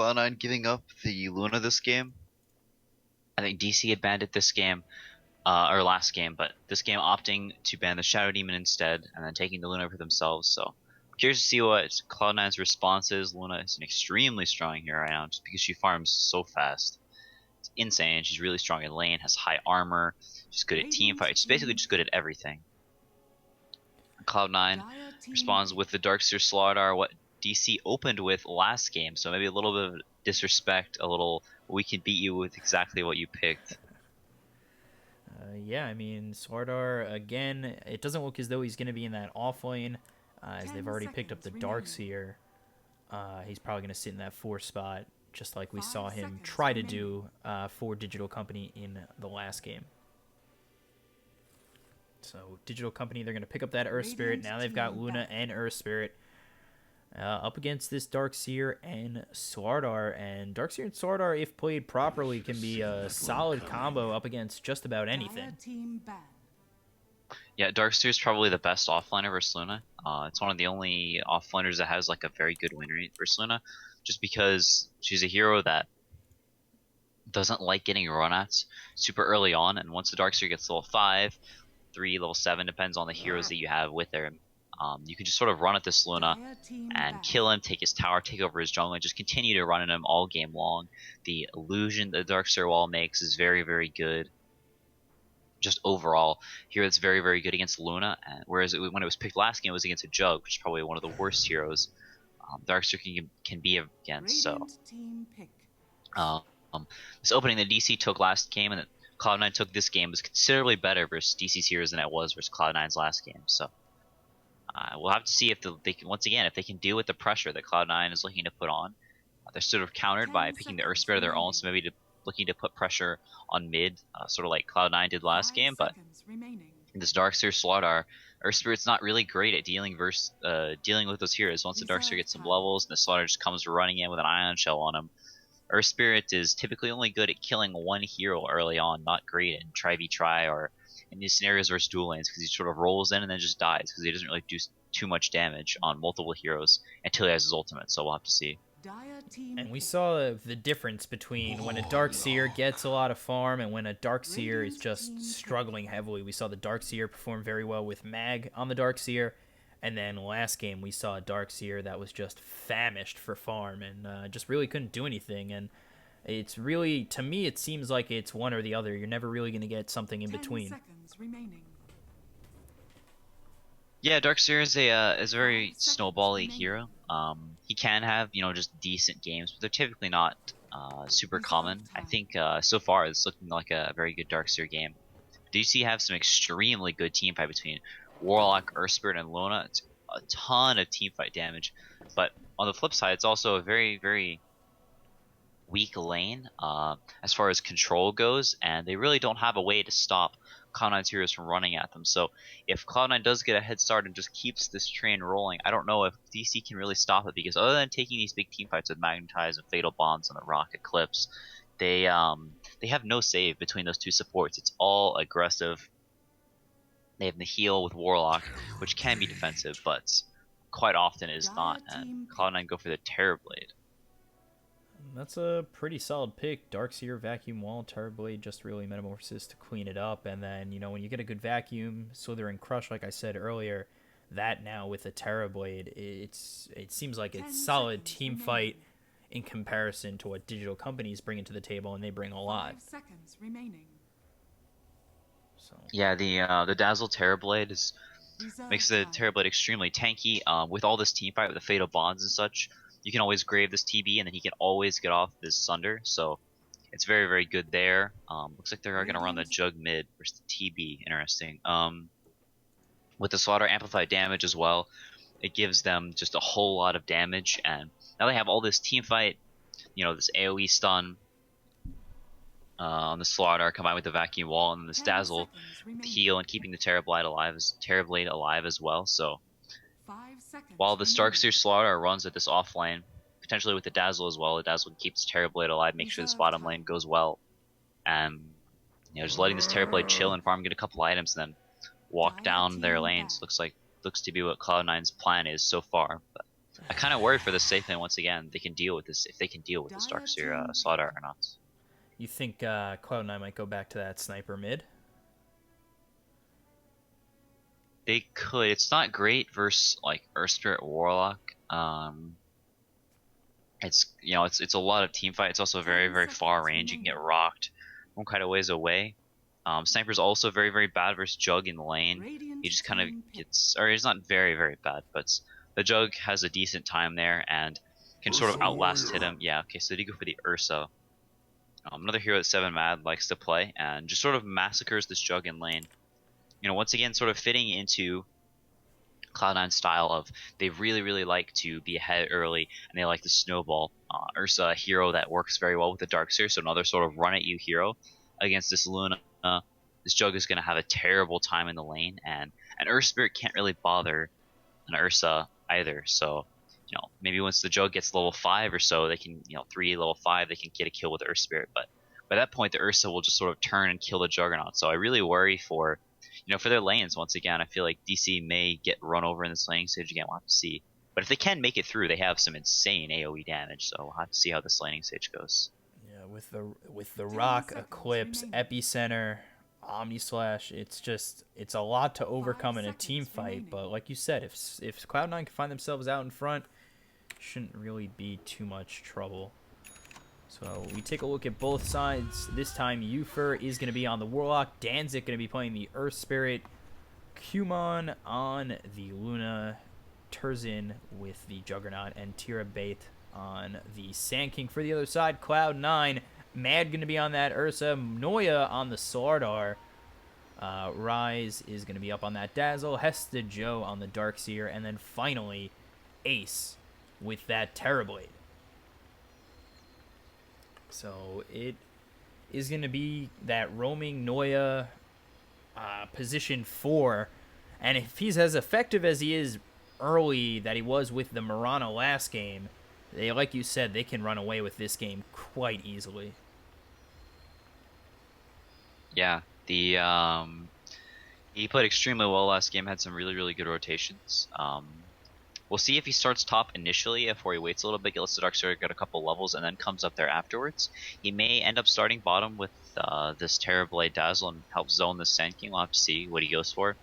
Cloud9 giving up the Luna this game. I think DC had banned it this game, or last game, but this game opting to ban the Shadow Demon instead, and then taking the Luna for themselves. So curious to see what Cloud9's response is. Luna is an extremely strong hero right now, just because she farms so fast. It's insane. She's really strong in lane, has high armor. She's good at team fight. She's basically just good at everything. Cloud9 responds with the Darkseer Slardar, what DC opened with last game. So maybe a little bit of disrespect, a little, we can beat you with exactly what you picked. Yeah, I mean, Swardar, again, it doesn't look as though he's going to be in that off lane, as they've already picked up the Darkseer. He's probably going to sit in that 4 spot, just like we saw him try to do for Digital Company in the last game. So, Digital Company, they're going to pick up that Earth Spirit. Now they've got Luna and Earth Spirit up against this Darkseer and Swardar. And Darkseer and Swardar, if played properly, can be a solid combo up against just about anything. Yeah, Darkseer is probably the best offliner versus Luna. It's one of the only offliners that has like a very good win rate versus Luna, just because she's a hero that doesn't like getting run at super early on, and once the Darkseer gets level 5, 3, level 7, depends on the heroes that you have with her. You can just sort of run at this Luna and kill him, take his tower, take over his jungle, and just continue to run at him all game long. The illusion that the Darkseer wall makes is very, very good. Just overall, here it's very, very good against Luna, and whereas when it was picked last game, it was against a Jug, which is probably one of the worst heroes Darkseer can be against. So, um, this opening that DC took last game and that Cloud9 took this game was considerably better versus DC's heroes than it was versus Cloud9's last game. So, we'll have to see if they can, once again, if they can deal with the pressure that Cloud9 is looking to put on. They're sort of countered by picking the Earth Spirit of their own, so maybe looking to put pressure on mid, sort of like Cloud9 did last game. But in this Darkseer Slardar, Earth Spirit's not really great at dealing with those heroes. Once the Darkseer gets some levels and the Slardar just comes running in with an Ion Shell on him, Earth Spirit is typically only good at killing one hero early on, not great in try or in these scenarios versus dual lanes, because he sort of rolls in and then just dies because he doesn't really do too much damage on multiple heroes until he has his ultimate. So we'll have to see. And we saw the difference between when a Darkseer gets a lot of farm and when a Darkseer is just struggling heavily. We saw the Darkseer perform very well with Mag on the Darkseer, and then last game we saw a Darkseer that was just famished for farm and just really couldn't do anything. And it's really, to me, it seems like it's one or the other. You're never really going to get something in between. Yeah, Darkseer is a very snowbally hero. He can have just decent games, but they're typically not super common. I think so far it's looking like a very good Darkseer game. DC have some extremely good team fight between Warlock, Earth Spirit, and Luna. It's a ton of team fight damage, but on the flip side, it's also a very, very weak lane as far as control goes, and they really don't have a way to stop Cloud9's heroes from running at them. So if Cloud9 does get a head start and just keeps this train rolling, I don't know if DC can really stop it, because other than taking these big team fights with Magnetize and Fatal Bonds and the Rocket Clips, they have no save between those two supports. It's all aggressive. They have the heal with Warlock, which can be defensive, but quite often is not, and Cloud9 go for the Terrorblade. That's a pretty solid pick. Darkseer, Vacuum Wall, Terrorblade, just really Metamorphosis to clean it up. And then, when you get a good Vacuum, Slither and Crush, like I said earlier, that now with a Terrorblade, it seems like it's solid team fight in comparison to what digital companies bring into the table, and they bring a lot. So Yeah, the Dazzle Terrorblade makes the Terrorblade extremely tanky. With all this team fight with the Fatal Bonds and such, you can always grave this TB, and then he can always get off this Sunder. So it's very, very good there. Looks like they're gonna run the Jug mid versus the TB. Interesting. With the Slaughter amplified damage as well, it gives them just a whole lot of damage, and now they have all this team fight. This AOE stun on the Slaughter combined with the Vacuum Wall, and then this Dazzle heal and keeping the Terrorblade alive as well. So while the Darkseer Slaughter runs at this offlane, potentially with the Dazzle as well, the Dazzle keeps Terrorblade alive, make sure this bottom lane goes well, and just letting this Terrorblade chill and farm, get a couple items, and then walk down their lanes. Looks to be what Cloud9's plan is so far. But I kind of worry for the safe lane once again. They can deal with this if they can deal with this Darkseer Slaughter or not. You think Cloud9 might go back to that sniper mid? They could. It's not great versus like Earth Spirit Warlock. It's it's a lot of team fight. It's also very far range. You can get rocked from quite a ways away. Sniper's also very bad versus Jug in the lane. He just kind of gets, or he's not very bad, but the Jug has a decent time there and can sort of outlast hit him. Yeah, okay, so they go for the Ursa. Another hero that 7 Mad likes to play and just sort of massacres this Jug in lane. Once again, sort of fitting into Cloud9 style of they really like to be ahead early and they like to snowball. Ursa, a hero that works very well with the Darkseer, so another sort of run at you hero against this Luna. This Jug is going to have a terrible time in the lane, and an Earth Spirit can't really bother an Ursa either. So, maybe once the Jug gets level 5 or so, they can, 3 level 5, they can get a kill with the Earth Spirit. But by that point, the Ursa will just sort of turn and kill the Juggernaut. So I really worry for for their lanes, once again, I feel like DC may get run over in this laning stage again. We'll have to see. But if they can make it through, they have some insane AoE damage, so we'll have to see how this laning stage goes. Yeah, with the Rock, Eclipse, Epicenter, Omni Slash, it's a lot to overcome in a team fight. But like you said, if Cloud9 can find themselves out in front, shouldn't really be too much trouble. So we take a look at both sides. This time, Yufer is going to be on the Warlock. Danzik going to be playing the Earth Spirit. Kumon on the Luna. Terzin with the Juggernaut. And Tira Bait on the Sand King. For the other side, Cloud9. Mad going to be on that Ursa. Noya on the Slardar. Rise is going to be up on that Dazzle. Hesta Joe on the Darkseer. And then finally, Ace with that Terrorblade. So it is going to be that roaming Noya position 4. And if he's as effective as he is early that he was with the Mirana last game, they, like you said, they can run away with this game quite easily. Yeah, he played extremely well last game, had some really good rotations. We'll see if he starts top initially, before he waits a little bit, lets the Darkseer get a couple levels, and then comes up there afterwards. He may end up starting bottom with this Terrorblade Dazzle and help zone the Sand King. We'll have to see what he goes for.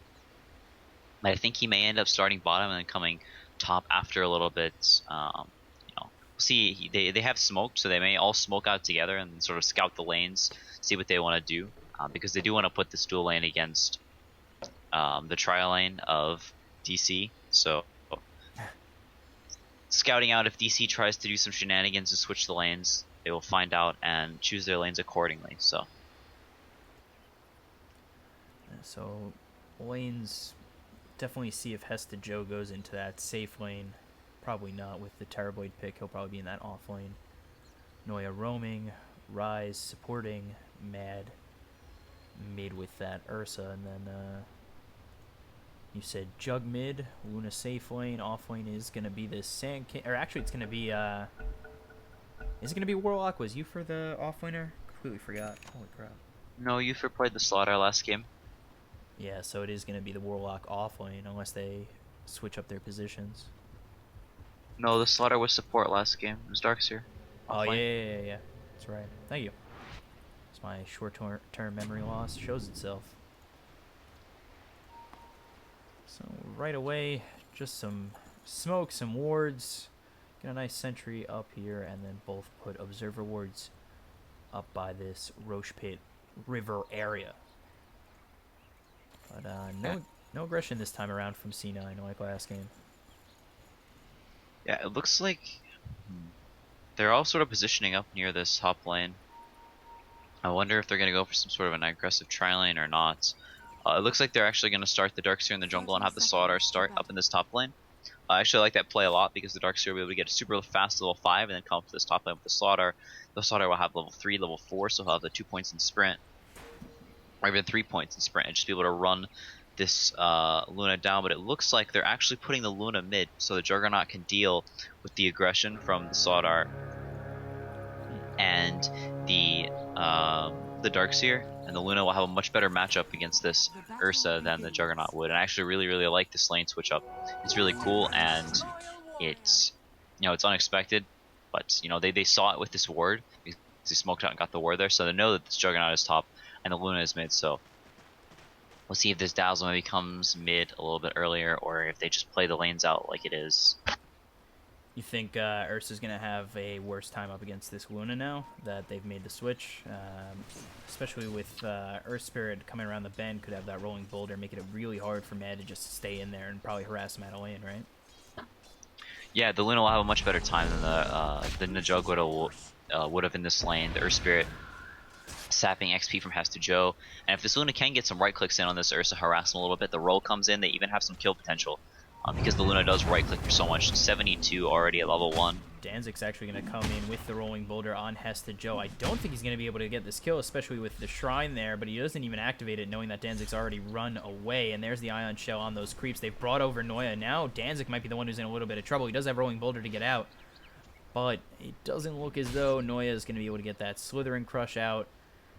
But I think he may end up starting bottom and then coming top after a little bit. We'll see. They have smoked, so they may all smoke out together and sort of scout the lanes, see what they want to do, because they do want to put this dual lane against the trial lane of DC. So scouting out if DC tries to do some shenanigans and switch the lanes, they will find out and choose their lanes accordingly. So lanes, definitely see if Hesta Joe goes into that safe lane. Probably not with the Terrorblade pick. He'll probably be in that off lane. Noya roaming, Rise supporting, Mad mid with that Ursa, and then you said Jug mid, Luna safe lane, off lane is gonna be the Sand King, or actually it's gonna be is it gonna be Warlock? Was you for the off laner? Completely forgot. Holy crap. no, Yufer played the Slaughter last game. Yeah, so it is gonna be the Warlock off lane unless they switch up their positions. No, the Slaughter was support last game. It was Darkseer. Oh yeah. That's right. Thank you. It's my short-term memory loss shows itself. So right away, just some smoke, some wards. Get a nice sentry up here, and then both put observer wards up by this Roche Pit River area. But no aggression this time around from C9 like last game. Yeah, it looks like they're all sort of positioning up near this top lane. I wonder if they're going to go for some sort of an aggressive tri lane or not. It looks like they're actually going to start the Darkseer in the jungle and have the Slaughter start up in this top lane. I actually like that play a lot because the Darkseer will be able to get a super fast level 5 and then come up to this top lane with the Slaughter. The Slaughter will have level 3, level 4, so he'll have the 2 points in sprint. Or even 3 points in sprint and just be able to run this Luna down. But it looks like they're actually putting the Luna mid so the Juggernaut can deal with the aggression from the Slaughter and the Darkseer, and the Luna will have a much better matchup against this Ursa than the Juggernaut would. And I actually really like this lane switch up. It's really cool, and It's it's unexpected, but they saw it with this ward because they smoked out and got the ward there, so they know that this Juggernaut is top and the Luna is mid. So we'll see if this Dazzle maybe comes mid a little bit earlier, or if they just play the lanes out like it is. You think Ursa's going to have a worse time up against this Luna now that they've made the switch? Especially with Earth Spirit coming around the bend, could have that rolling boulder, making it really hard for Mad to just stay in there and probably harass him out of lane, right? Yeah, the Luna will have a much better time than the Jug would have in this lane. The Earth Spirit sapping XP from Hess to Joe, and if this Luna can get some right clicks in on this Ursa, harass him a little bit, the roll comes in, they even have some kill potential. Because the Luna does right click for so much. 72 already at level 1. Danzig's actually going to come in with the rolling boulder on Hesta Joe. I don't think he's going to be able to get this kill, especially with the shrine there, but he doesn't even activate it knowing that Danzig's already run away. And there's the Ion Shell on those creeps. They've brought over Noya. Now Danzig might be the one who's in a little bit of trouble. He does have rolling boulder to get out, but it doesn't look as though Noya is going to be able to get that Slithering Crush out.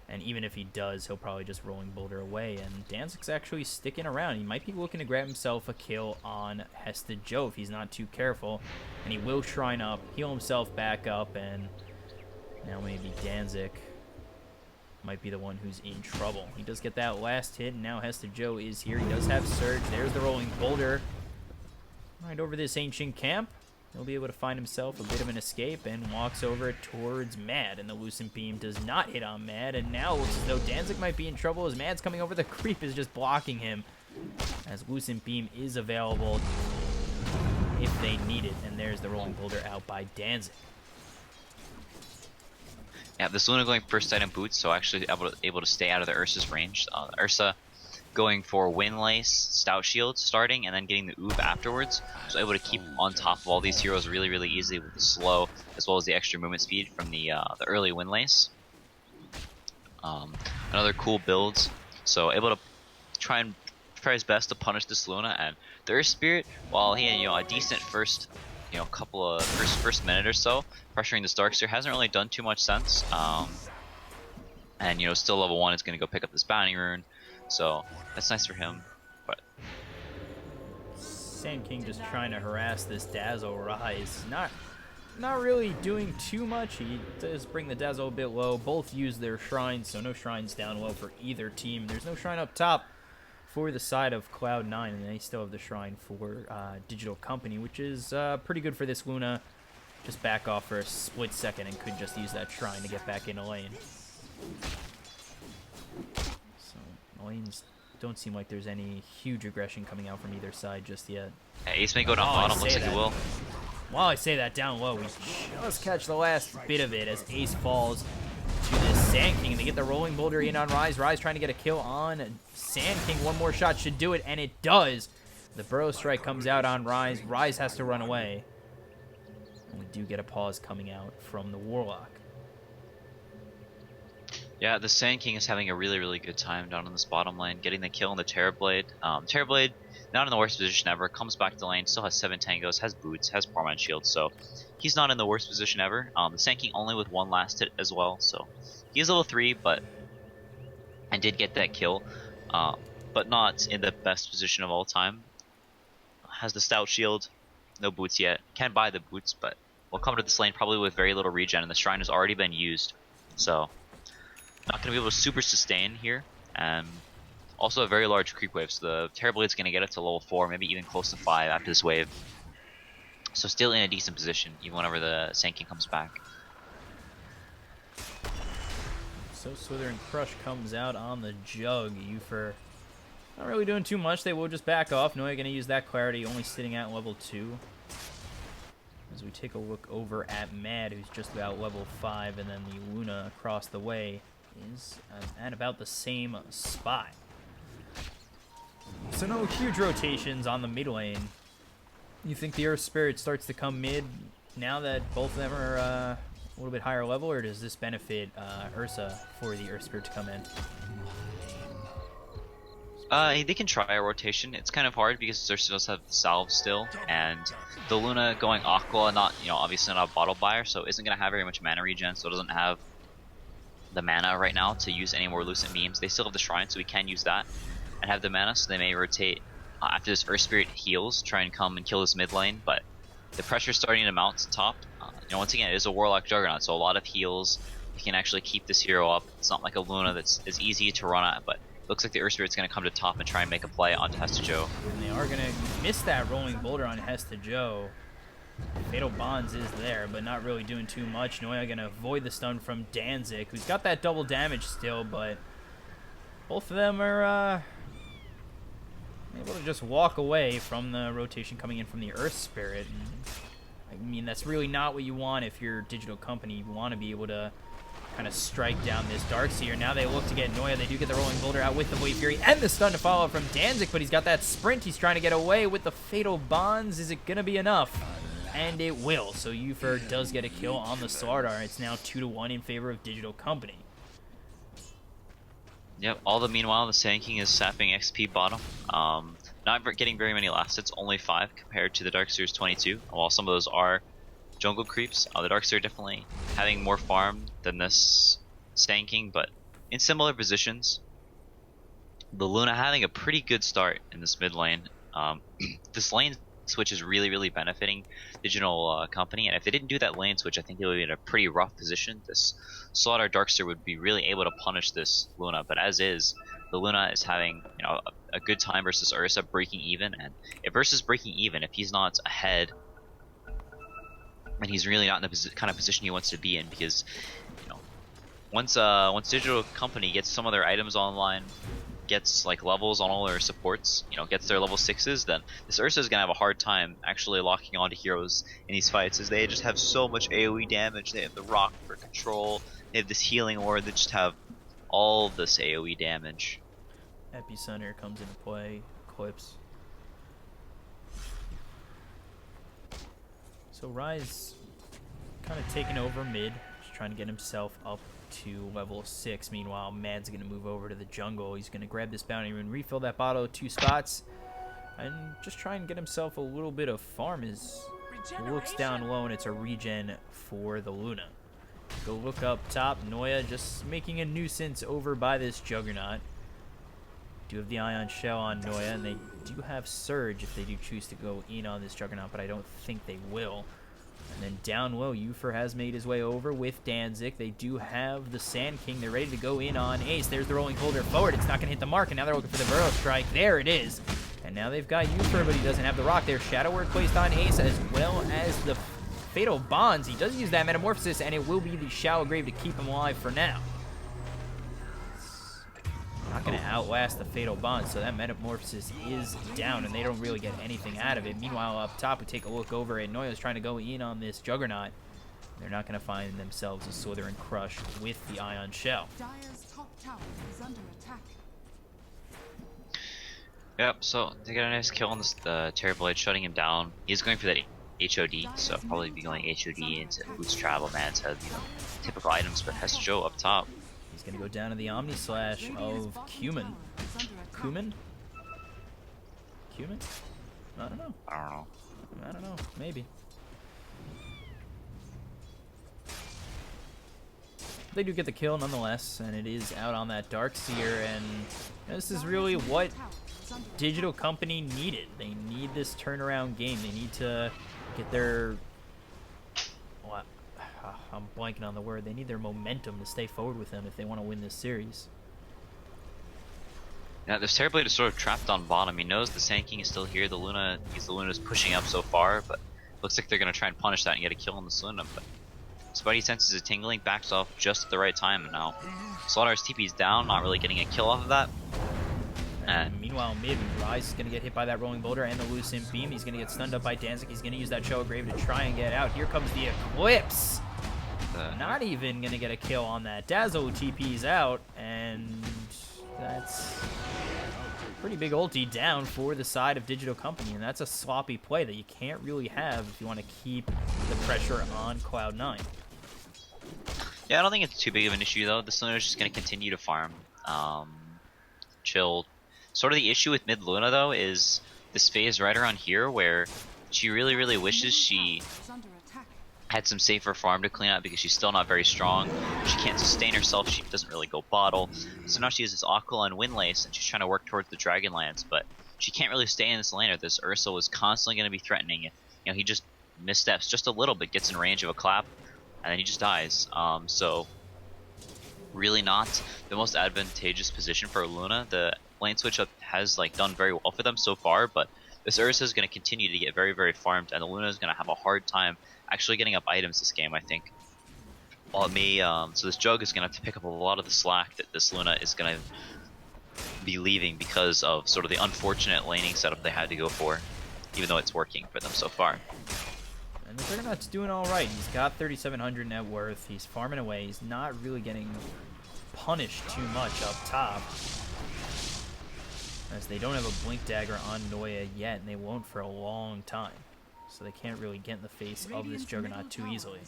And even if he does, he'll probably just rolling boulder away. And Danzig's actually sticking around. He might be looking to grab himself a kill on Hesta Joe if he's not too careful. And he will shrine up, heal himself back up, and now maybe Danzig might be the one who's in trouble. He does get that last hit, and now Hesta Joe is here. He does have Surge. There's the rolling boulder. Right over this ancient camp. He'll be able to find himself a bit of an escape and walks over towards Mad. And the Lucent Beam does not hit on Mad. And now it looks as though Danzig might be in trouble as Mad's coming over. The creep is just blocking him as Lucent Beam is available if they need it. And there's the rolling boulder out by Danzig. Yeah, this Luna going first item boots, so actually able to stay out of the Ursa's range. Ursa going for Windlace, Stout Shield starting, and then getting the Oob afterwards. So able to keep on top of all these heroes really, really easily with the slow, as well as the extra movement speed from the early Windlace. Another cool builds. So able to try his best to punish this Luna, and the Earth Spirit, while he had a decent first couple of first minute or so, pressuring this Darkseer hasn't really done too much sense. And still level 1 is going to go pick up this Bounty Rune. So that's nice for him, but Sand King just trying to harass this Dazzle Rise. Not really doing too much. He does bring the Dazzle a bit low. Both use their shrines, so no shrines down low for either team. There's no shrine up top for the side of Cloud9, and they still have the shrine for Digital Company, which is pretty good for this Luna. Just back off for a split second and could just use that shrine to get back in a lane. Lanes don't seem like there's any huge aggression coming out from either side just yet. Yeah, Ace may go down bottom, looks like he will. While I say that, down low, we just catch the last bit of it as Ace falls to the Sand King, and they get the rolling boulder in on Rise. Rise trying to get a kill on Sand King. One more shot should do it, and it does. The Burrow Strike comes out on Rise. Rise has to run away. And we do get a pause coming out from the Warlock. Yeah, the Sand King is having a really, really good time down in this bottom lane, getting the kill on the Terrorblade. Terrorblade, not in the worst position ever, comes back to lane, still has 7 tangos, has boots, has Poorman shield, so he's not in the worst position ever. The Sand King only with 1 last hit as well, so he is level 3, and did get that kill, but not in the best position of all time. Has the Stout Shield, no boots yet, can buy the boots, but will come to this lane probably with very little regen, and the shrine has already been used, so not going to be able to super sustain here. Also a very large creep wave, so the Terrorblade's going to get it to level 4, maybe even close to 5 after this wave. So still in a decent position, even whenever the Sand King comes back. So Slithering Crush comes out on the Jug. Ufer not really doing too much. They will just back off. Noya going to use that Clarity, only sitting at level 2. As we take a look over at Mad, who's just about level 5, and then the Luna across the way is at about the same spot. So no huge rotations on the mid lane. You think the Earth Spirit starts to come mid now that both of them are a little bit higher level, or does this benefit Ursa for the Earth Spirit to come in? They can try a rotation. It's kind of hard because Ursa does have the salve still, and the Luna going Aqua, obviously not a bottle buyer, so isn't going to have very much mana regen, so it doesn't have the mana right now to use any more Lucent Beams. They still have the Shrine, so we can use that and have the mana, so they may rotate after this Earth Spirit heals, try and come and kill this mid lane, but The pressure's starting to mount to top. Once again, it is a Warlock Juggernaut, so a lot of heals. You can actually keep this hero up. It's not like a Luna that's as easy to run at, but it looks like the Earth Spirit's going to come to top and try and make a play onto Hesta Joe. And they are going to miss that rolling boulder on Hesta Joe. Fatal Bonds is there, but not really doing too much. Noya going to avoid the stun from Danzig, who's got that double damage still, but both of them are able to just walk away from the rotation coming in from the Earth Spirit. And, I mean, that's really not what you want if you're a digital company. You want to be able to kind of strike down this Darkseer. Now they look to get Noya. They do get the Rolling Boulder out with the Void Fury and the stun to follow from Danzig, but he's got that sprint. He's trying to get away with the Fatal Bonds. Is it going to be enough? And it will. So Yufer does get a kill on the Slardar. It's now 2-1 in favor of Digital Company. Yep, all the meanwhile, the Sand King is sapping XP bottom. Not getting very many last hits, only 5 compared to the Darkseer's 22. While some of those are jungle creeps, the Darkseer definitely having more farm than this Sand King, but in similar positions. The Luna having a pretty good start in this mid lane. This lane switch is really benefiting Digital Company, and if they didn't do that lane switch, I think they would be in a pretty rough position. This Slaughter Darkseer would be really able to punish this Luna, but as is, the Luna is having a good time versus Ursa, breaking even, and if Ursa's breaking even, if he's not ahead, then he's really not in the kind of position he wants to be in, because once Digital Company gets some of their items online, gets like levels on all their supports, gets their level 6s, then this Ursa is gonna have a hard time actually locking onto heroes in these fights, as they just have so much AoE damage. They have the rock for control, they have this healing ward, they just have all this AoE damage. Epicenter comes into play, clips. So Rise kind of taking over mid, just trying to get himself up to level 6. Meanwhile, Mad's going to move over to the jungle. He's going to grab this bounty and refill that bottle 2 spots and just try and get himself a little bit of farm. As looks down low, and it's a regen for the Luna. Go look up top. Noya just making a nuisance over by this Juggernaut. Do have the Ion Shell on Noya, and they do have Surge if they do choose to go in on this Juggernaut, but I don't think they will. And then down low, Yufer has made his way over with Danzig. They do have the Sand King. They're ready to go in on Ace. There's the Rolling Boulder forward. It's not going to hit the mark, and now they're looking for the Burrow Strike. There it is. And now they've got Yufer, but he doesn't have the rock. There's Shadow Word placed on Ace, as well as the Fatal Bonds. He does use that Metamorphosis, and it will be the Shallow Grave to keep him alive for now. Not going to outlast the Fatal Bond, so that Metamorphosis is down, and they don't really get anything out of it. Meanwhile, up top, we take a look over at Noya's trying to go in on this Juggernaut. They're not going to find themselves a Slitherine Crush with the Ion Shell. Dire's top tower is under attack. Yep, so they get a nice kill on this Terrorblade, shutting him down. He's going for that HOD, so probably be going HOD into Boots Travel Man to typical items, but Hesta Joe up top. He's going to go down to the Omni Slash of Cumin. Cumin? Cumin? I don't know. I don't know. Maybe. They do get the kill nonetheless, and it is out on that Darkseer, and this is really what Digital Company needed. They need this turnaround game. They need to get their... I'm blanking on the word. They need their momentum to stay forward with them if they want to win this series. Yeah, this Terrorblade is sort of trapped on bottom. He knows the Sand King is still here. The Luna's pushing up so far, but looks like they're going to try and punish that and get a kill on this Luna. But Spidey senses a tingling, backs off just at the right time, and now Slaughter's TP's down, not really getting a kill off of that. And meanwhile, mid, Rise is going to get hit by that Rolling Boulder and the Lucent Beam. He's going to get stunned up by Danzig. He's going to use that Show of Grave to try and get out. Here comes the Eclipse. Not even going to get a kill on that. Dazzle TP's out, and that's a pretty big ulti down for the side of Digital Company, and that's a sloppy play that you can't really have if you want to keep the pressure on Cloud9. Yeah, I don't think it's too big of an issue, though. This Luna's just going to continue to farm. Chill. Sort of the issue with mid Luna, though, is this phase right around here where she really wishes she had some safer farm to clean up, because she's still not very strong. She can't sustain herself. She doesn't really go bottle. So now she uses Aquila and Windlace, and she's trying to work towards the Dragonlance, but she can't really stay in this lane, or this Ursa was constantly going to be threatening. He just missteps just a little bit, gets in range of a clap, and then he just dies. So really not the most advantageous position for Luna. The lane switch up has like done very well for them so far, but this Ursa is going to continue to get very, very farmed, and the Luna is going to have a hard time actually getting up items this game, I think. While it may, so this Jug is going to have to pick up a lot of the slack that this Luna is going to be leaving because of sort of the unfortunate laning setup they had to go for, even though it's working for them so far. And the Juggernaut's doing all right. He's got 3,700 net worth. He's farming away. He's not really getting punished too much up top, as they don't have a Blink Dagger on Noya yet, and they won't for a long time. So they can't really get in the face of this Juggernaut too easily.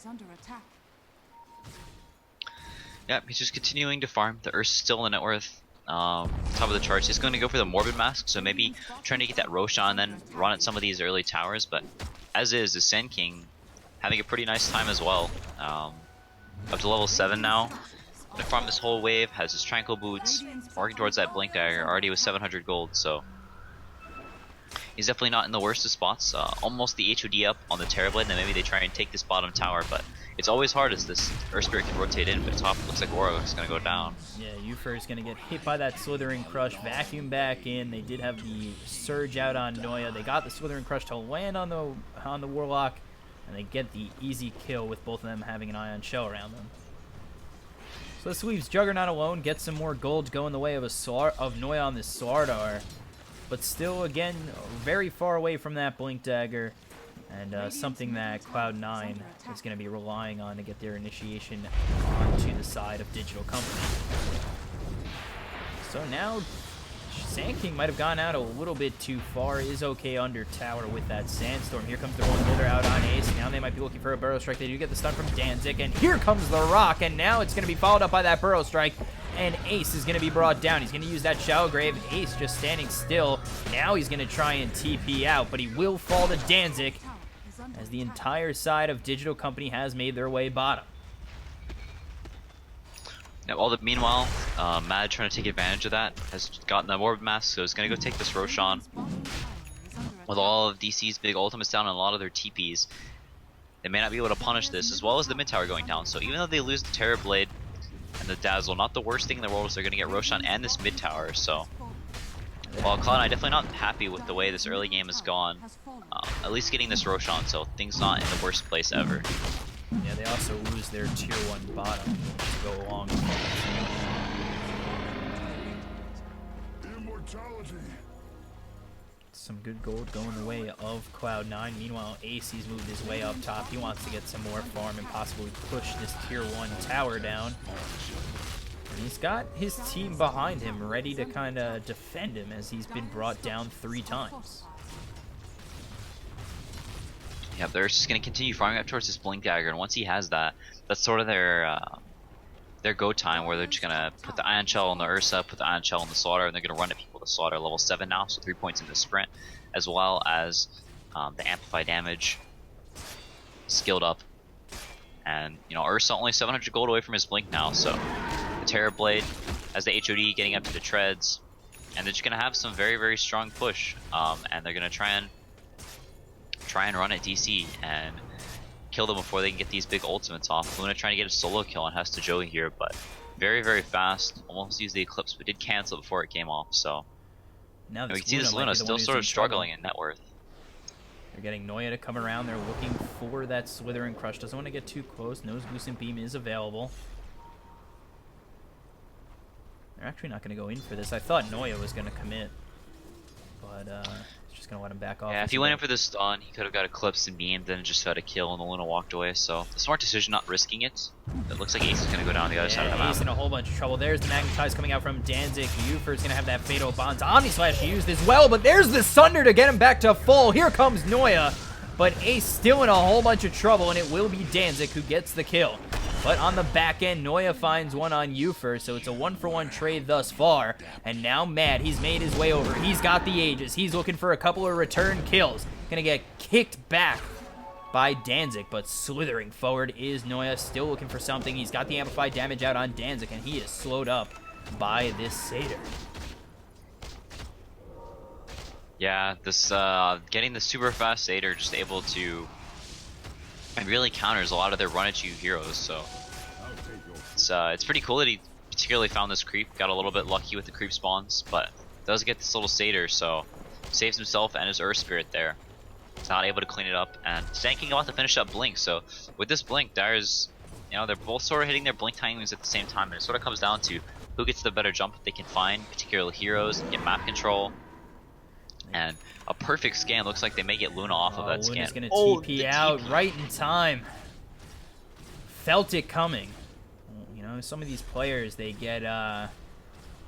Yeah, he's just continuing to farm. The Ursa's still in the net worth. Top of the charts. He's going to go for the Morbid Mask, so maybe trying to get that Roshan and then run at some of these early towers, but as is, the Sand King having a pretty nice time as well. Up to level 7 now. Gonna farm this whole wave, has his Tranquil Boots, working towards that Blink Dagger, already with 700 gold, so he's definitely not in the worst of spots. Almost the HOD up on the Terrorblade, and then maybe they try and take this bottom tower, but it's always hard as this Earth Spirit can rotate in, but top looks like Aura is gonna go down. Yeah, Ufer is gonna get hit by that Slithering Crush, vacuum back in. They did have the Surge out on Noya. They got the Slithering Crush to land on the Warlock, and they get the easy kill with both of them having an Ion Shell around them. So this leaves Juggernaut alone, gets some more gold going the way of Noya on this Slardar, but still, again, very far away from that Blink Dagger, and something that Cloud9 is going to be relying on to get their initiation onto the side of Digital Company. So now, Sand King might have gone out a little bit too far. Is okay under tower with that Sandstorm. Here comes the Rolling Boulder out on Ace. Now they might be looking for a Burrow Strike. They do get the stun from Danzig, and here comes the Rock, and now it's going to be followed up by that Burrow Strike, and Ace is going to be brought down. He's going to use that Shallow Grave. Ace just standing still. Now he's going to try and TP out, but he will fall to Danzig, as the entire side of Digital Company has made their way bottom. Now, meanwhile, Mad trying to take advantage of that, has gotten the Morbid Mask, so he's going to go take this Roshan. With all of DC's big ultimates down and a lot of their TPs, they may not be able to punish this, as well as the mid tower going down. So even though they lose the Terrorblade and the Dazzle, not the worst thing in the world is they're going to get Roshan and this mid tower. So while Cloud9 definitely not happy with the way this early game has gone, at least getting this Roshan, so things not in the worst place ever. Yeah, they also lose their tier 1 bottom to go along with some good gold going the way of Cloud9. Meanwhile, AC's moved his way up top. He wants to get some more farm and possibly push this tier 1 tower down. And he's got his team behind him, ready to kind of defend him as he's been brought down 3 times. Yeah, they're just going to continue farming up towards this Blink Dagger, and once he has that, that's sort of their go time, where they're just going to put the Ion Shell on the Ursa, put the Ion Shell on the Slaughter, and they're going to run at people to Slaughter level 7 now, so 3 points in the sprint, as well as the Amplify damage skilled up. And, you know, Ursa only 700 gold away from his Blink now, so the Terrorblade has the HOD getting up to the treads, and they're just going to have some very, very strong push, and they're going to try and run at DC and kill them before they can get these big ultimates off. Luna trying to get a solo kill on has to Joey here, but very, very fast. Almost used the Eclipse, but did cancel before it came off. So now we can see this Luna still sort of struggling in net worth. They're getting Noya to come around. They're looking for that Slithering Crush. Doesn't want to get too close. Knows Lucent Beam is available. They're actually not going to go in for this. I thought Noya was going to commit, but just gonna let him back off. Yeah, if he went in for the stun, he could have got Eclipsed and beamed, then just had a kill, and the Luna walked away. So the smart decision, not risking it. It looks like Ace is gonna go down the other side of the map. Ace in a whole bunch of trouble. There's the Magnetize coming out from Danzig. Ufer's gonna have that Fatal Bonds Omni Slash used as well, but there's the Sunder to get him back to full. Here comes Noya, but Ace still in a whole bunch of trouble, and it will be Danzig who gets the kill. But on the back end, Noya finds one on Ufer, so it's a 1-for-1 trade thus far. And now Mad, he's made his way over. He's got the Aegis. He's looking for a couple of return kills. Gonna get kicked back by Danzig, but slithering forward is Noya, still looking for something. He's got the amplified damage out on Danzig, and he is slowed up by this Satyr. Yeah, this getting the super fast Satyr, just able to and really counters a lot of their run at you heroes. So it's pretty cool that he particularly found this creep. Got a little bit lucky with the creep spawns, but does get this little satyr, so saves himself and his Earth Spirit there. He's not able to clean it up, and Sand King about to finish up Blink. So with this Blink, Dire's, they're both sort of hitting their Blink timings at the same time, and it sort of comes down to who gets the better jump that they can find, particularly heroes, get map control. And a perfect scan. Looks like they may get Luna off of that scan. Luna's gonna TP out right in time. Felt it coming. Some of these players, they get,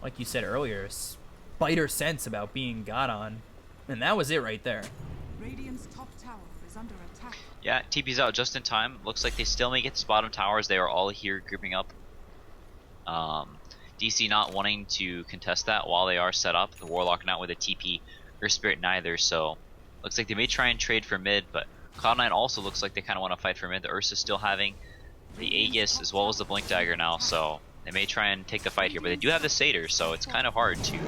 like you said earlier, spider sense about being got on. And that was it right there. Radiant's top tower is under attack. Yeah, TP's out just in time. Looks like they still may get to bottom towers. They are all here grouping up. DC not wanting to contest that while they are set up. The Warlock not with a TP. Earth Spirit neither, so looks like they may try and trade for mid, but Cloud9 also looks like they kind of want to fight for mid. The Ursa still having the Aegis as well as the Blink Dagger now, so they may try and take the fight here, but they do have the Satyr, so it's kind of hard to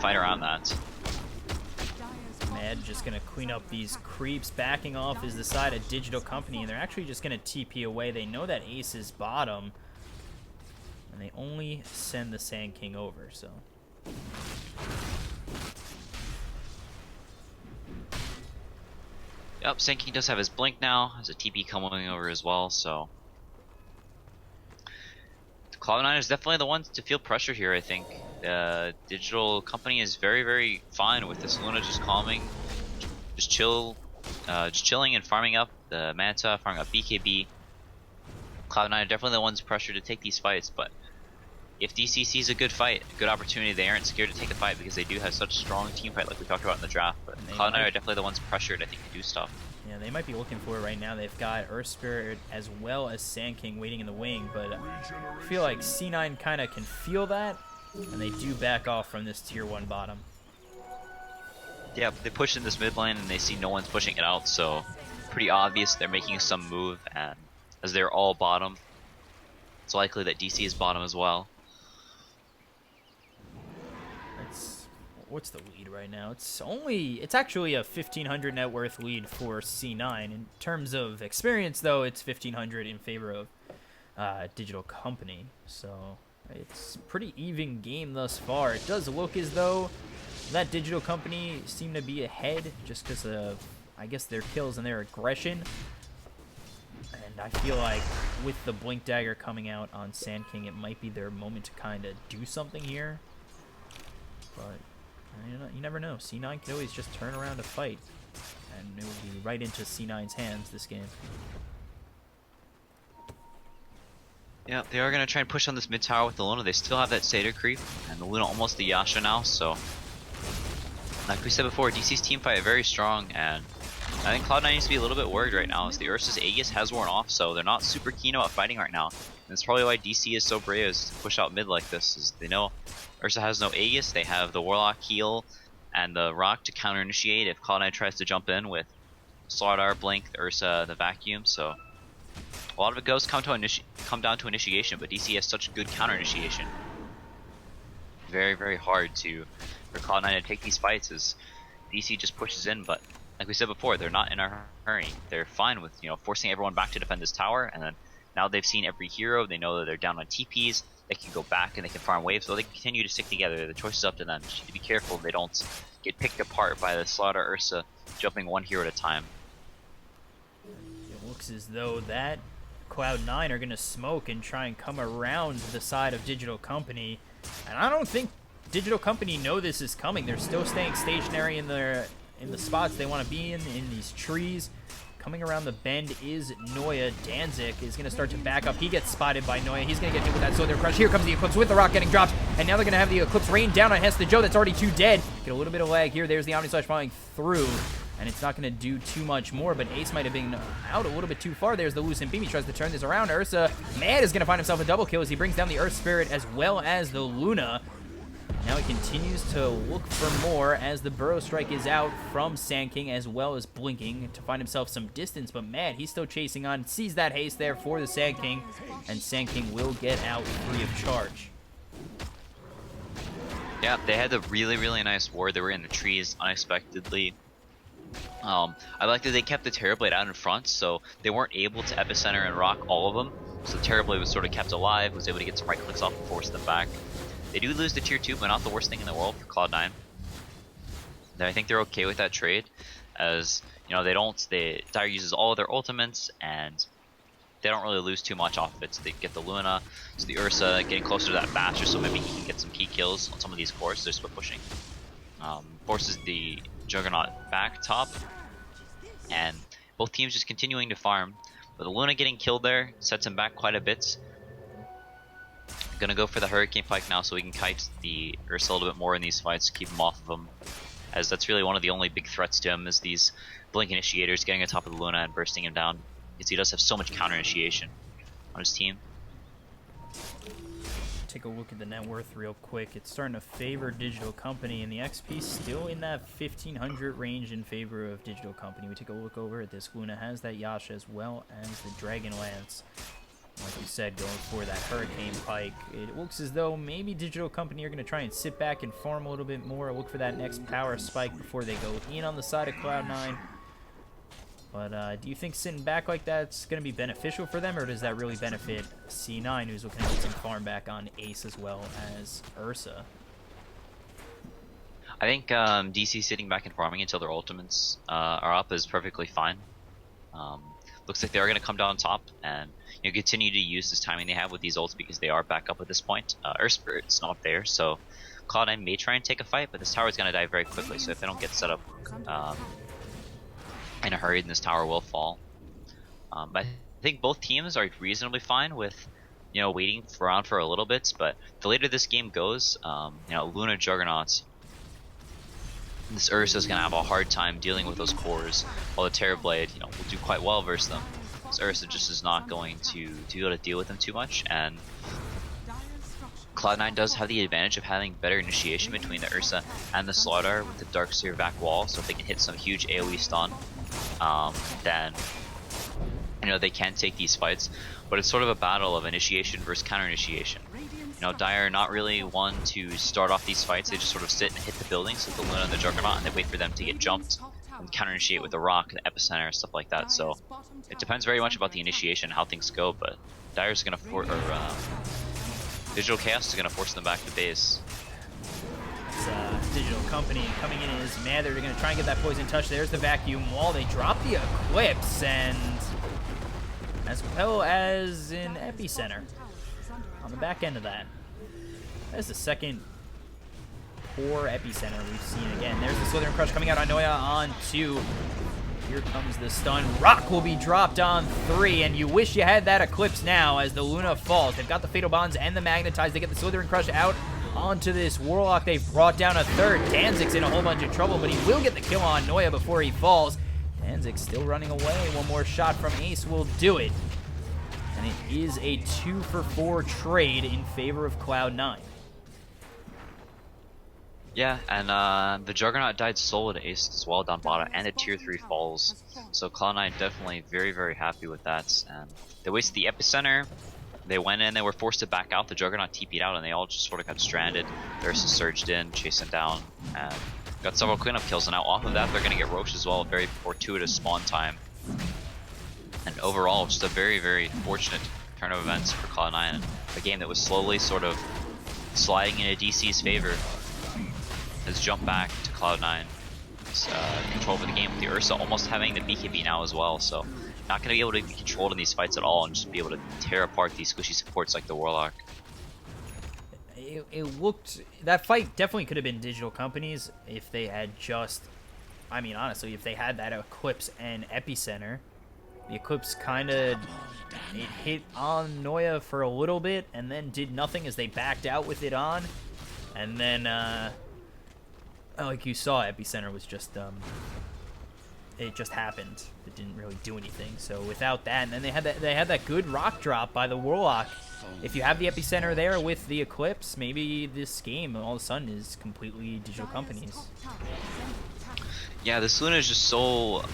fight around that. Mad just gonna clean up these creeps. Backing off is the side of Digital Company, and they're actually just gonna TP away. They know that Ace is bottom, and they only send the Sand King over, so... Yep, Sand King does have his Blink now, has a TP coming over as well, so... Cloud9 is definitely the ones to feel pressure here, I think. Digital Company is very, very fine with this Luna just calming, just chilling and farming up the Manta, farming up BKB. Cloud9 are definitely the ones pressured to take these fights, but if DC sees a good fight, a good opportunity, they aren't scared to take the fight because they do have such strong team fight like we talked about in the draft. But Cloud9 are definitely the ones pressured, I think, to do stuff. Yeah, they might be looking for it right now. They've got Earth Spirit as well as Sand King waiting in the wing, but I feel like C9 kind of can feel that, and they do back off from this tier 1 bottom. Yeah, they push in this mid lane and they see no one's pushing it out, so pretty obvious they're making some move, and as they're all bottom, it's likely that DC is bottom as well. What's the lead right now? It's actually a 1,500 net worth lead for C9. In terms of experience, though, it's 1,500 in favor of Digital Company. So it's pretty even game thus far. It does look as though that Digital Company seem to be ahead just because of, I guess, their kills and their aggression. And I feel like with the Blink Dagger coming out on Sand King, it might be their moment to kind of do something here. But you never know. C9 can always just turn around to fight, and it will be right into C9's hands this game. Yeah, they are going to try and push on this mid tower with the Luna. They still have that Satyr creep, and the Luna almost the Yasha now, so... Like we said before, DC's team fight very strong, and I think Cloud9 needs to be a little bit worried right now, as the Ursa's Aegis has worn off, so they're not super keen about fighting right now. And that's probably why DC is so brave as to push out mid like this, is they know Ursa has no Aegis, they have the Warlock heal and the Rock to counter initiate if Cloud9 tries to jump in with Slardar, Blink, the Ursa, the Vacuum, so a lot of it does come down to initiation, but DC has such good counter initiation. Very, very hard for Cloud9 to take these fights as DC just pushes in, but like we said before, they're not in a hurry. They're fine with, forcing everyone back to defend this tower, and then now they've seen every hero, they know that they're down on TPs, they can go back and they can farm waves, so they can continue to stick together. The choice is up to them. Just need to be careful they don't get picked apart by the Slaughter Ursa jumping one hero at a time. It looks as though that Cloud9 are going to smoke and try and come around the side of Digital Company, and I don't think Digital Company know this is coming. They're still staying stationary in the spots they want to be in these trees. Coming around the bend is Noya. Danzig is going to start to back up. He gets spotted by Noya. He's going to get hit with that Solar Crush. Here comes the Eclipse with the Rock getting dropped. And now they're going to have the Eclipse rain down on Hesta Joe. That's already 2 dead. Get a little bit of lag here. There's the Omni Slash falling through. And it's not going to do too much more, but Ace might have been out a little bit too far. There's the Lucent Beam. He tries to turn this around. Ursa, Mad is going to find himself a double kill as he brings down the Earth Spirit as well as the Luna. Now he continues to look for more as the Burrow Strike is out from Sand King as well as blinking to find himself some distance, but Mad, he's still chasing on, sees that haste there for the Sand King, and Sand King will get out free of charge. Yeah, they had a really, really nice ward. They were in the trees unexpectedly. I like that they kept the Terrorblade out in front, so they weren't able to epicenter and rock all of them. So Terrorblade was sort of kept alive, was able to get some right clicks off and force them back. They do lose the tier 2, but not the worst thing in the world for Cloud9. I think they're okay with that trade, as Dire uses all of their ultimates, and they don't really lose too much off of it. So they get the Luna, so the Ursa getting closer to that Basher, so maybe he can get some key kills on some of these cores. They're split pushing. Forces the Juggernaut back top, and both teams just continuing to farm. But the Luna getting killed there sets him back quite a bit. Gonna go for the Hurricane Pike now so we can kite the Ursa a little bit more in these fights, keep him off of him, as that's really one of the only big threats to him is these Blink Initiators getting on top of the Luna and bursting him down, because he does have so much counter initiation on his team. Take a look at the net worth real quick. It's starting to favor Digital Company, and the XP still in that 1500 range in favor of Digital Company. We take a look over at this. Luna has that Yasha as well as the Dragon Lance. Like you said, going for that Hurricane Pike. It looks as though maybe Digital Company are going to try and sit back and farm a little bit more. Look for that next power spike before they go in on the side of Cloud9. But do you think sitting back like that's going to be beneficial for them, or does that really benefit C9, who's looking to get some farm back on Ace as well as Ursa? I think DC sitting back and farming until their ultimates are up is perfectly fine. Looks like they're going to come down top and continue to use this timing they have with these ults, because they are back up at this point. Earth Spirit's not there, so Cloud9 may try and take a fight, but this tower is going to die very quickly, so if they don't get set up in a hurry, then this tower will fall. But I think both teams are reasonably fine with waiting around for a little bit, but the later this game goes, Luna Juggernauts, this Ursa is going to have a hard time dealing with those cores, while the Terrorblade will do quite well versus them. This Ursa just is not going to be able to deal with them too much, and Cloud9 does have the advantage of having better initiation between the Ursa and the Slaughter with the Darkseer back wall, so if they can hit some huge AoE stun, then they can take these fights. But it's sort of a battle of initiation versus counter initiation. Dire are not really one to start off these fights. They just sort of sit and hit the buildings with the Luna and the Juggernaut, and they wait for them to get jumped and counter initiate with the Rock, the Epicenter, stuff like that. So it depends very much about the initiation, how things go. But Dire's gonna Digital Chaos is gonna force them back to base. Digital Company coming in as mad. They're going to try and get that poison touch. There's the vacuum wall. They drop the Eclipse, and as well as an Epicenter on the back end of that. That's the second poor Epicenter we've seen again. There's the Slithering Crush coming out on Noya on 2. Here comes the stun. Rock will be dropped on 3, and you wish you had that Eclipse now as the Luna falls. They've got the Fatal Bonds and the Magnetize. They get the Slithering Crush out onto this Warlock. They've brought down a third. Danzig's in a whole bunch of trouble, but he will get the kill on Noya before he falls. Danzig still running away. One more shot from Ace will do it. And it is a 2-for-4 trade in favor of Cloud9. Yeah, and the Juggernaut died solo to Ace as well down bottom, and the tier 3 falls. So Cloud9 definitely very, very happy with that. And they wasted the Epicenter. They went in, they were forced to back out. The Juggernaut TP'd out, and they all just sort of got stranded. Ursa surged in, chasing down, and got several cleanup kills. And now off of that, they're going to get Roche as well. Very fortuitous spawn time. And overall, just a very, very fortunate turn of events for Cloud9. A game that was slowly sort of sliding into DC's favor has jumped back to Cloud9. Control over the game with the Ursa almost having the BKB now as well, so not going to be able to be controlled in these fights at all and just be able to tear apart these squishy supports like the Warlock. It looked... That fight definitely could have been Digital Companies if they had just... I mean, honestly, if they had that Eclipse and Epicenter. The Eclipse kind of... It hit on Noya for a little bit and then did nothing as they backed out with it on. And then, like you saw, Epicenter was just, it just happened. It didn't really do anything. So without that, and then they had that good rock drop by the Warlock. If you have the Epicenter there with the Eclipse, maybe this game all of a sudden is completely Digital Companies. Yeah, this Luna is just so...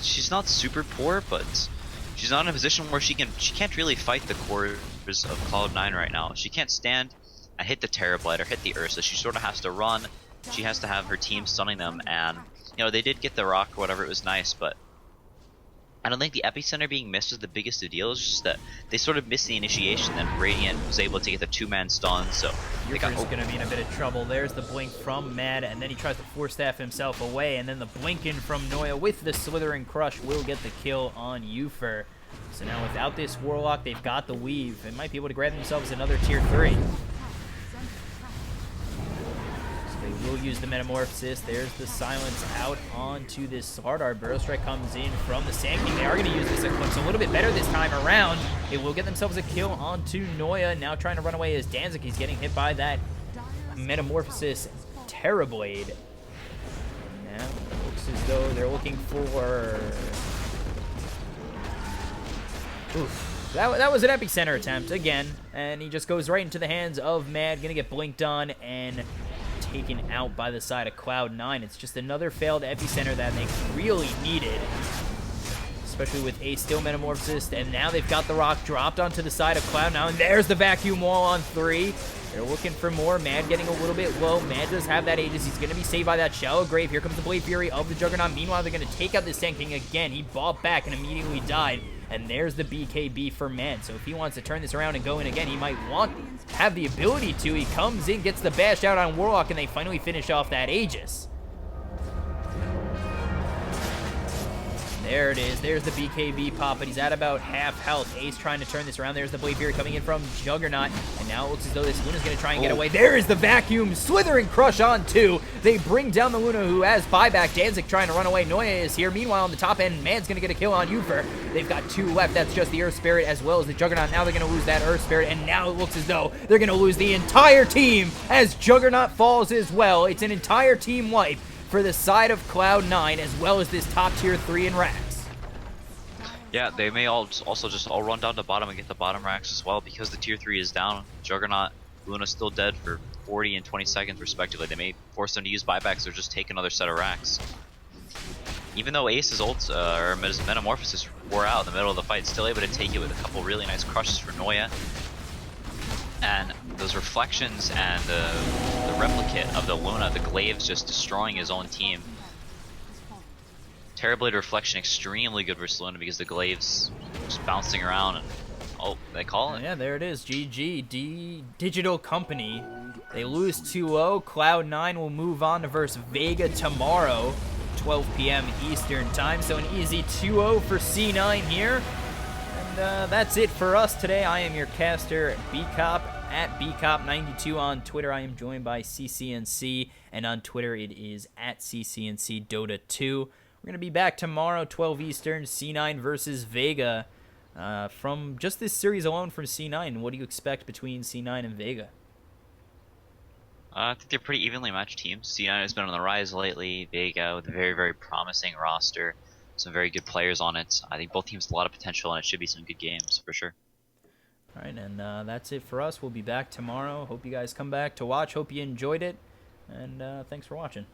She's not super poor, but she's not in a position where she can't really fight the cores of Cloud9 right now. She can't stand and hit the Terrorblade or hit the Ursa. She sort of has to run. She has to have her team stunning them, and they did get the rock or whatever. It was nice, but I don't think the epicenter being missed was the biggest of deal. It's just that they sort of missed the initiation. Then Radiant was able to get the 2-man stun, so they got. Euchre's gonna be in a bit of trouble. There's the blink from Mad, and then he tries to force staff himself away, and then the blink in from Noya with the Slithering Crush will get the kill on Euphor. So now without this Warlock, they've got the Weave. They might be able to grab themselves another tier 3. They will use the Metamorphosis. There's the Silence out onto this Hard Art. Burrow Strike comes in from the Sand King. They are going to use this Eclipse a little bit better this time around. It will get themselves a kill onto Noya. Now trying to run away is Danzig. He's getting hit by that Metamorphosis Terrorblade. Now it looks as though they're looking for... Oof. That was an Epicenter attempt again. And he just goes right into the hands of Mad. Going to get blinked on and taken out by the side of Cloud9. It's just another failed epicenter that they really needed, especially with a still Metamorphosis, and now they've got the rock dropped onto the side of Cloud9, and there's the vacuum wall on 3. They're looking for more. Mad getting a little bit low. Mad does have that Aegis. He's going to be saved by that Shallow Grave. Here comes the Blade Fury of the Juggernaut. Meanwhile, they're going to take out the Sand King again. He bought back and immediately died. And there's the BKB for Mad. So if he wants to turn this around and go in again, he might have the ability to. He comes in, gets the bash out on Warlock, and they finally finish off that Aegis. There it is. There's the BKB pop, but he's at about half health. Ace trying to turn this around. There's the Blade Fury coming in from Juggernaut, and now it looks as though this Luna's going to try and get away. There is the Vacuum Slithering Crush on 2. They bring down the Luna, who has buyback. Danzig trying to run away. Noya is here. Meanwhile, on the top end, Man's going to get a kill on Euphor. They've got 2 left. That's just the Earth Spirit as well as the Juggernaut. Now they're going to lose that Earth Spirit, and now it looks as though they're going to lose the entire team as Juggernaut falls as well. It's an entire team wipe for the side of Cloud9 as well as this top tier 3 in Rax. Yeah, they may also just all run down to bottom and get the bottom racks as well because the tier 3 is down. Juggernaut, Luna's still dead for 40 and 20 seconds respectively. They may force them to use buybacks or just take another set of racks. Even though Ace's ult or his Metamorphosis wore out in the middle of the fight, still able to take it with a couple really nice crushes for Noya. And those reflections and the replicate of the Luna, the Glaives just destroying his own team. Terrorblade Reflection extremely good versus Luna because the Glaives just bouncing around and oh, they call it. Yeah, there it is. GG Digital Company. They lose 2-0. Cloud9 will move on to versus Vega tomorrow, 12 p.m. Eastern time. So an easy 2-0 for C9 here. And that's it for us today. I am your caster, Bcop, at Bcop92 on Twitter. I am joined by CCNC, and on Twitter it is at CCNC Dota 2. We're going to be back tomorrow, 12 Eastern, C9 versus Vega. From just this series alone from C9, what do you expect between C9 and Vega? I think they're pretty evenly matched teams. C9 has been on the rise lately. Vega with a very, very promising roster. Some very good players on it. I think both teams have a lot of potential, and it should be some good games for sure. All right, and that's it for us. We'll be back tomorrow. Hope you guys come back to watch. Hope you enjoyed it, and thanks for watching.